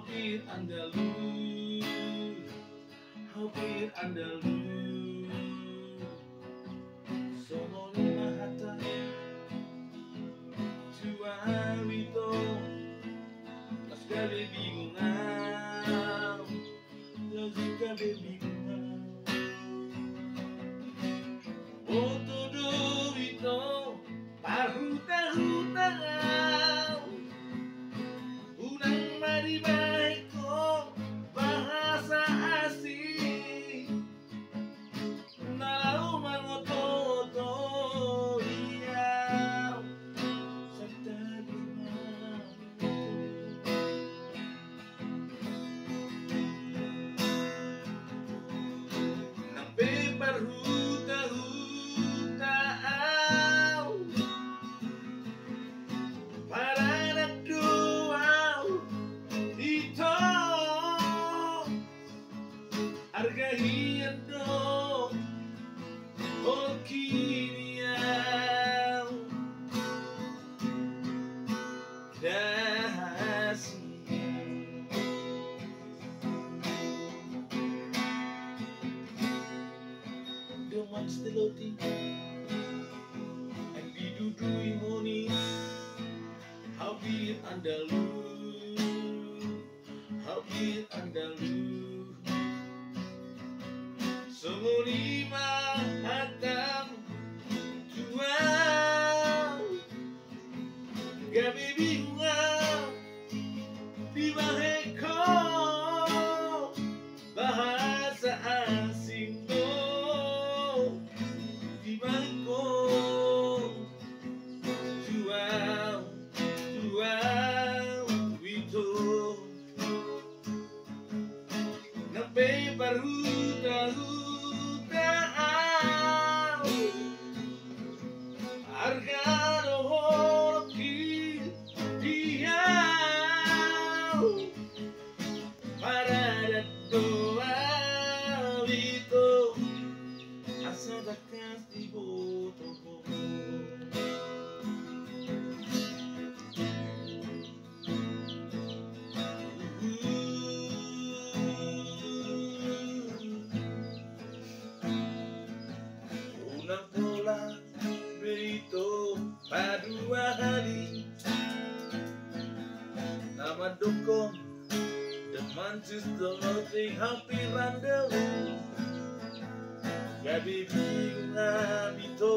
hampir Andalus, hampir Andalus. Sono lima hata Tua wito Mas gabe bingungan, Lazi gabe bingungan. Oto do wito Paruta-hutang Unang maribay ko bahasa asing. Nalau mangoto-oto iyaw sa taglingan. Nape parhuta-hutaaw para nagduaw ito argahian do Olkiniaw dahasi Deman steloti and bidudui monis hampir Andalus, hampir Andalus. Semulima hatam tua gabi bingungan di baheko bahasa asing do di baheko tua wito nape parhuta-hutaaw argado hoki diaw para doa wito asa dakas iboto ko. Unang tolak berito padua hari nama dukong teman sistematik hampir Andalus gabi bingungan itu